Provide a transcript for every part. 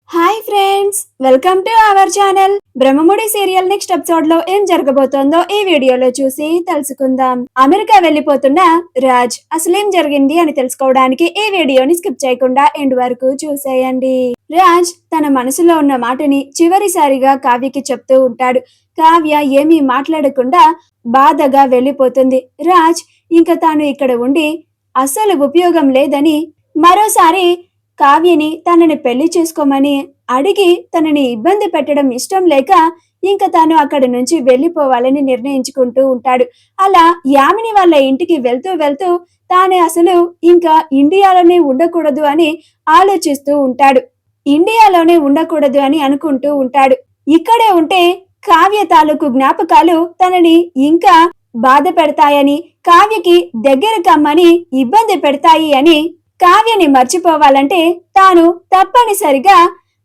Hi friends, welcome to our channel. Brahmamudi serial next episode లో ఏం జరగబోతోందో ఈ వీడియోలో చూసి తెలుసుకుందాం. అమెరికా వెళ్లిపోతున్న రాజ్ అసలేం జరిగింది అని తెలుసుకోవడానికి ఈ వీడియోని స్కిప్ చేయకుండా ఎండ్ వరకు చూసేయండి. రాజ్ తన మనసులో ఉన్న మాటని చివరిసారిగా కావ్యకి చెప్తూ ఉంటాడు. కావ్య ఏమీ మాట్లాడకుండా బాధగా వెళ్లిపోతుంది. రాజ్ ఇంకా తాను ఇక్కడ ఉండి అస్సలు ఉపయోగం లేదని మరోసారి కావ్యని తనని పెళ్లి చేసుకోమని అడిగి తనని ఇబ్బంది పెట్టడం ఇష్టం లేక ఇంకా తాను అక్కడి నుంచి వెళ్లిపోవాలని నిర్ణయించుకుంటూ ఉంటాడు. అలా యామిని వాళ్ళ ఇంటికి వెళ్తూ వెళ్తూ తానే అసలు ఇంకా ఇండియాలోనే ఉండకూడదు అని ఆలోచిస్తూ ఉంటాడు. ఇండియాలోనే ఉండకూడదు అని అనుకుంటూ ఉంటాడు. ఇక్కడే ఉంటే కావ్య తాలూకు జ్ఞాపకాలు తనని ఇంకా బాధ పెడతాయని, కావ్యకి దగ్గర కమ్మని ఇబ్బంది పెడతాయి అని, కావ్యని మర్చిపోవాలంటే తాను తప్పనిసరిగా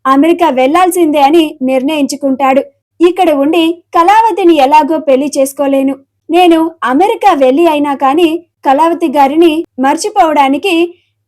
అమెరికా వెళ్లాల్సిందే అని నిర్ణయించుకుంటాడు. ఇక్కడ ఉండి కళావతిని ఎలాగో పెళ్లి చేసుకోలేను, నేను అమెరికా వెళ్లి అయినా కానీ కళావతి గారిని మర్చిపోవడానికి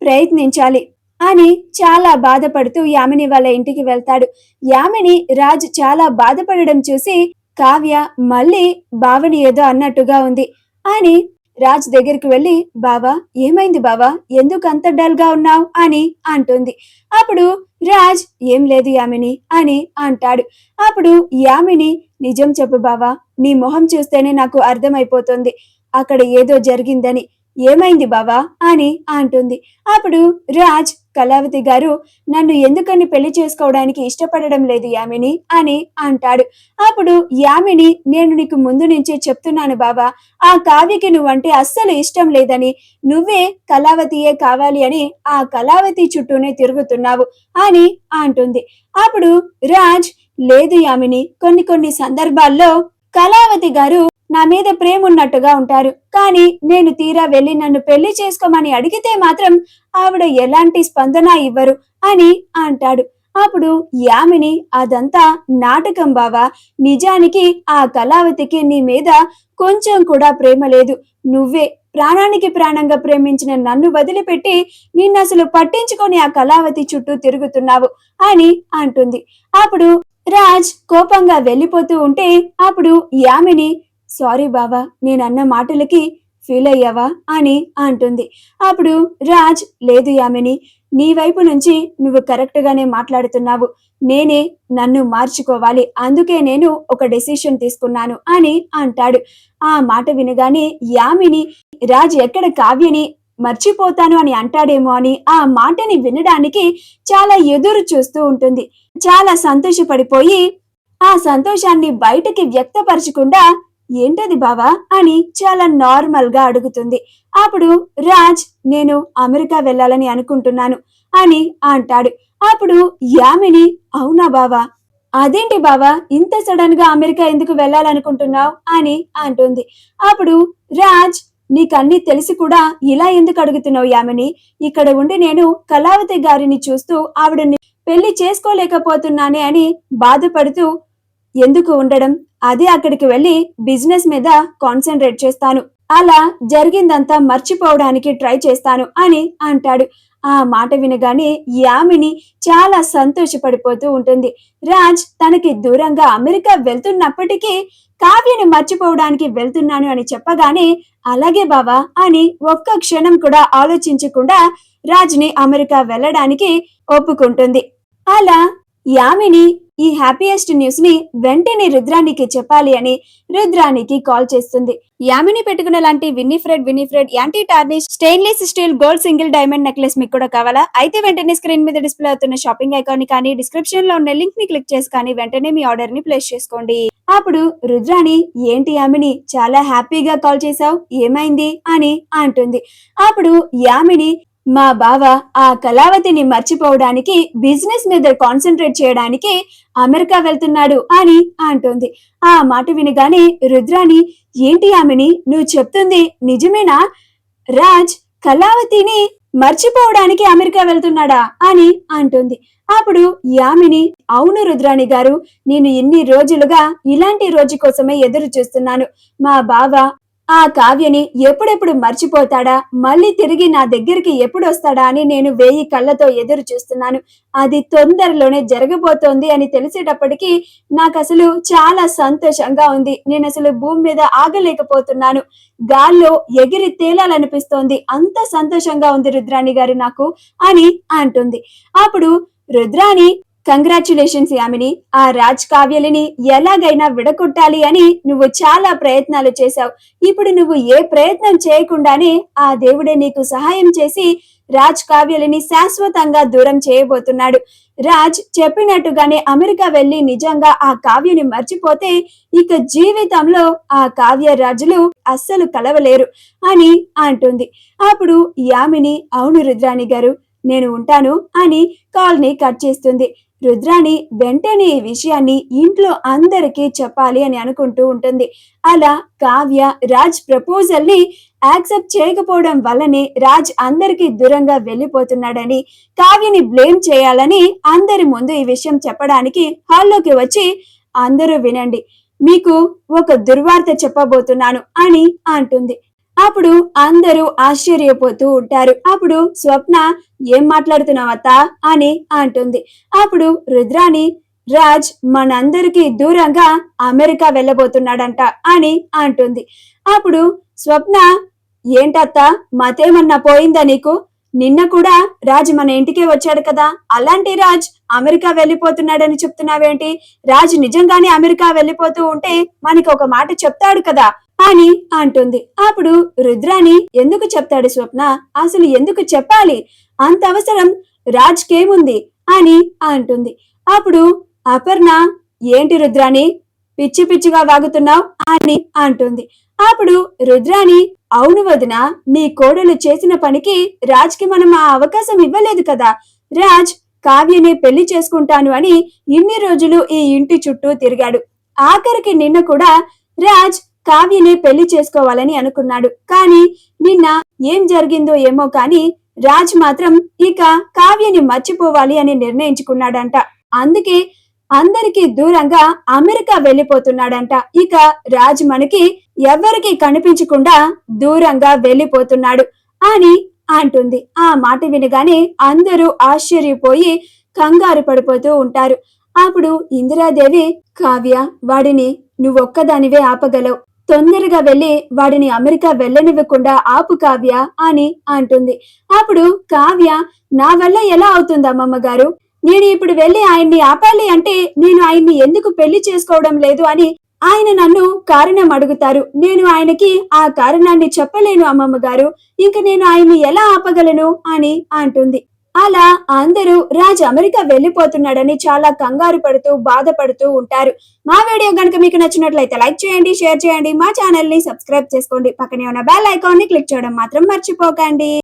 ప్రయత్నించాలి అని చాలా బాధపడుతూ యామిని వాళ్ళ ఇంటికి వెళ్తాడు. యామిని రాజ్ చాలా బాధపడడం చూసి కావ్య మళ్ళీ బావని ఏదో అన్నట్టుగా ఉంది అని రాజ్ దగ్గరికి వెళ్లి, బావా ఏమైంది బావా, ఎందుకు అంత డల్ గా ఉన్నావు అని అంటుంది. అప్పుడు రాజ్ ఏం లేదు యామిని అని అంటాడు. అప్పుడు యామిని, నిజం చెప్పు బావా, నీ మొహం చూస్తేనే నాకు అర్థమైపోతుంది అక్కడ ఏదో జరిగిందని, ఏమైంది బావా అని అంటుంది. అప్పుడు రాజ్, కళావతి గారు నన్ను ఎందుకని పెళ్లి చేసుకోవడానికి ఇష్టపడడం లేదు యామిని అని అంటాడు. అప్పుడు యామిని, నేను నీకు ముందు నుంచే చెప్తున్నాను బావా, ఆ కావ్యకి నువ్వంటే అస్సలు ఇష్టం లేదని, నువ్వే కళావతియే కావాలి అని ఆ కళావతి చుట్టూనే తిరుగుతున్నావు అని అంటుంది. అప్పుడు రాజ్, లేదు యామిని, కొన్ని సందర్భాల్లో కళావతి గారు నా మీద ప్రేమ ఉన్నట్టుగా ఉంటారు, కానీ నేను తీరా వెళ్లి నన్ను పెళ్లి చేసుకోమని అడిగితే మాత్రం ఆవిడ ఎలాంటి స్పందన ఇవ్వరు అని అంటాడు. అప్పుడు యామిని, అదంతా నాటకం బావా, నిజానికి ఆ కళావతికి నీ మీద కొంచెం కూడా ప్రేమ లేదు, నువ్వే ప్రాణానికి ప్రాణంగా ప్రేమించిన నన్ను వదిలిపెట్టి నిన్నసలు పట్టించుకొని ఆ కళావతి చుట్టూ తిరుగుతున్నావు అని అంటుంది. అప్పుడు రాజ్ కోపంగా వెళ్లిపోతూ ఉంటే అప్పుడు యామిని, సారీ బావా, నేనన్న మాటలకి ఫీల్ అయ్యావా అని అంటుంది. అప్పుడు రాజ్, లేదు యామిని, నీ వైపు నుంచి నువ్వు కరెక్ట్ గానే మాట్లాడుతున్నావు, నేనే నన్ను మార్చుకోవాలి, అందుకే నేను ఒక డెసిషన్ తీసుకున్నాను అని అంటాడు. ఆ మాట వినగానే యామిని, రాజ్ ఎక్కడ కావ్యని మర్చిపోతాను అని అంటాడేమో అని ఆ మాటని వినడానికి చాలా ఎదురు చూస్తూ ఉంటుంది. చాలా సంతోషపడిపోయి ఆ సంతోషాన్ని బయటకి వ్యక్తపరచకుండా, ఏంటది బావా అని చాలా నార్మల్ గా అడుగుతుంది. అప్పుడు రాజ్, నేను అమెరికా వెళ్ళాలని అనుకుంటున్నాను అని అంటాడు. అప్పుడు యామిని, అవునా బావా, అదేంటి బావా ఇంత సడన్ గా అమెరికా ఎందుకు వెళ్ళాలనుకుంటున్నావు అని అంటుంది. అప్పుడు రాజ్, నీకన్నీ తెలిసి కూడా ఇలా ఎందుకు అడుగుతున్నావు యామిని, ఇక్కడ ఉండి నేను కళావతి గారిని చూస్తూ ఆవిడని పెళ్లి చేసుకోలేకపోతున్నానే అని బాధపడుతూ ఎందుకు ఉండడం, అదే అక్కడికి వెళ్లి బిజినెస్ మీద కాన్సన్ట్రేట్ చేస్తాను, అలా జరిగిందంతా మర్చిపోవడానికి ట్రై చేస్తాను అని అంటాడు. ఆ మాట వినగానే యామిని చాలా సంతోషపడిపోతూ ఉంటుంది. రాజ్ తనకి దూరంగా అమెరికా వెళ్తున్నప్పటికీ కావ్యని మర్చిపోవడానికి వెళ్తున్నాను అని చెప్పగానే, అలాగే బావా అని ఒక్క క్షణం కూడా ఆలోచించకుండా రాజ్ని అమెరికా వెళ్ళడానికి ఒప్పుకుంటుంది. అలా యామిని ఈ హ్యాపీయెస్ట్ న్యూస్ ని వెంటనే రుద్రానికి చెప్పాలి అని రుద్రానికి కాల్ చేస్తుంది. యామిని పెట్టుకున్న లాంటి Winnifred anti tarnish stainless steel gold single diamond necklace మీకు కూడా కావాలా? అయితే వెంటనే స్క్రీన్ మీద డిస్ప్లే అవుతున్న షాపింగ్ ఐకాన్ ని కానీ, డిస్క్రిప్షన్ లో ఉన్న లింక్ ని క్లిక్ చేసి కానీ వెంటనే మీ ఆర్డర్ ని ప్లేస్ చేసుకోండి. అప్పుడు రుద్రాని, ఏంటి యామిని చాలా హ్యాపీగా కాల్ చేసావు, ఏమైంది అని అంటుంది. అప్పుడు యామిని, మా బావ ఆ కళావతిని మర్చిపోవడానికి, బిజినెస్ మీద కాన్సన్ట్రేట్ చేయడానికి అమెరికా వెళ్తున్నాడు అని అంటుంది. ఆ మాట వినగానే రుద్రాని, ఏంటి యామిని నువ్వు చెప్తుంది నిజమేనా, రాజ్ కళావతిని మర్చిపోవడానికి అమెరికా వెళ్తున్నాడా అని అంటుంది. అప్పుడు యామిని, అవును రుద్రాణి గారు, నేను ఇన్ని రోజులుగా ఇలాంటి రోజు కోసమే ఎదురు చూస్తున్నాను, మా బావ ఆ కావ్యని ఎప్పుడెప్పుడు మర్చిపోతాడా, మళ్ళీ తిరిగి నా దగ్గరికి ఎప్పుడు వస్తాడా అని నేను 1000 కళ్ళతో ఎదురు చూస్తున్నాను. అది తొందరలోనే జరగబోతోంది అని తెలిసేటప్పటికి నాకసలు చాలా సంతోషంగా ఉంది. నేనసలు భూమి మీద ఆగలేకపోతున్నాను. గాల్లో ఎగిరి తేలాలనిపిస్తోంది. అంత సంతోషంగా ఉంది రుద్రాణి గారు నాకు అని అంటుంది. అప్పుడు రుద్రాణి కంగ్రాచ్యులేషన్స్ యామిని. ఆ రాజ్ కావ్యలిని ఎలాగైనా విడగొట్టాలి అని నువ్వు చాలా ప్రయత్నాలు చేశావు. ఇప్పుడు నువ్వు ఏ ప్రయత్నం చేయకుండానే ఆ దేవుడే నీకు సహాయం చేసి రాజ్ కావ్యలిని శాశ్వతంగా దూరం చేయబోతున్నాడు. రాజ్ చెప్పినట్టుగానే అమెరికా వెళ్లి నిజంగా ఆ కావ్యని మర్చిపోతే ఇక జీవితంలో ఆ కావ్య రాజులు అస్సలు కలవలేరు అని అంటుంది. అప్పుడు యామిని అవును రుద్రాణి గారు, నేను ఉంటాను అని కాల్ ని కట్ చేస్తుంది. రుద్రాణి వెంటనే ఈ విషయాన్ని ఇంట్లో అందరికీ చెప్పాలి అని అనుకుంటూ ఉంటుంది. అలా కావ్య రాజ్ ప్రపోజల్ ని యాక్సెప్ట్ చేయకపోవడం వల్లనే రాజ్ అందరికీ దూరంగా వెళ్ళిపోతున్నాడని, కావ్యని బ్లేమ్ చేయాలని అందరి ముందు ఈ విషయం చెప్పడానికి హాల్లోకి వచ్చి అందరూ వినండి, మీకు ఒక దుర్వార్త చెప్పబోతున్నాను అని అంటుంది. అప్పుడు అందరూ ఆశ్చర్యపోతూ ఉంటారు. అప్పుడు స్వప్న ఏం మాట్లాడుతున్నావత్తా అని అంటుంది. అప్పుడు రుద్రాణి రాజ్ మనందరికీ దూరంగా అమెరికా వెళ్ళబోతున్నాడంట అని అంటుంది. అప్పుడు స్వప్న ఏంటత్తా మతేమన్నా పోయిందా నీకు? నిన్న కూడా రాజ్ మన ఇంటికే వచ్చాడు కదా, అలాంటి రాజ్ అమెరికా వెళ్ళిపోతున్నాడని చెప్తున్నావేంటి? రాజ్ నిజంగానే అమెరికా వెళ్ళిపోతూ ఉంటే మనకి ఒక మాట చెప్తాడు కదా అని అంటుంది. అప్పుడు రుద్రాణి ఎందుకు చెప్తాడు స్వప్న, అసలు ఎందుకు చెప్పాలి, అంత అవసరం రాజ్ కేముంది అని అంటుంది. అప్పుడు అపర్ణ ఏంటి రుద్రాణి పిచ్చి పిచ్చిగా వాగుతున్నావు అని అంటుంది. అప్పుడు రుద్రాణి అవును వదిన, నీ కోడలు చేసిన పనికి రాజ్ కి మనం ఆ అవకాశం ఇవ్వలేదు కదా. రాజ్ కావ్యని పెళ్లి చేసుకుంటాను అని ఇన్ని రోజులు ఈ ఇంటి చుట్టూ తిరిగాడు. ఆఖరికి నిన్న కూడా రాజ్ కావ్యని పెళ్లి చేసుకోవాలని అనుకున్నాడు. కానీ నిన్న ఏం జరిగిందో ఏమో కానీ రాజ్ మాత్రం ఇక కావ్యని మర్చిపోవాలి అని నిర్ణయించుకున్నాడంట. అందుకే అందరికీ దూరంగా అమెరికా వెళ్ళిపోతున్నాడంట. ఇక రాజ్ మనకి ఎవ్వరికి కనిపించకుండా దూరంగా వెళ్ళిపోతున్నాడు అని అంటుంది. ఆ మాట వినగానే అందరూ ఆశ్చర్యపోయి కంగారు పడిపోతూ ఉంటారు. అప్పుడు ఇందిరాదేవి కావ్య వాడిని నువ్వొక్కదానివే ఆపగలవు, తొందరగా వెళ్లి వాడిని అమెరికా వెళ్ళనివ్వకుండా ఆపు కావ్య అని అంటుంది. అప్పుడు కావ్య నా వల్ల ఎలా అవుతుంది అమ్మమ్మ గారు, నేను ఇప్పుడు వెళ్లి ఆయన్ని ఆపాలి అంటే నేను ఆయన్ని ఎందుకు పెళ్లి చేసుకోవడం లేదు అని ఆయన నన్ను కారణం అడుగుతారు. నేను ఆయనకి ఆ కారణాన్ని చెప్పలేను అమ్మమ్మ గారు, ఇంక నేను ఆయన్ని ఎలా ఆపగలను అని అంటుంది. అలా అందరూ రాజ్ అమెరికా వెళ్ళిపోతున్నాడని చాలా కంగారు పడుతూ బాధపడుతూ ఉంటారు. మా వీడియో గనుక మీకు నచ్చినట్లయితే లైక్ చేయండి, షేర్ చేయండి, మా ఛానల్ ని సబ్స్క్రైబ్ చేసుకోండి, పక్కనే ఉన్న బెల్ ఐకాన్ ని క్లిక్ చేయడం మాత్రం మర్చిపోకండి.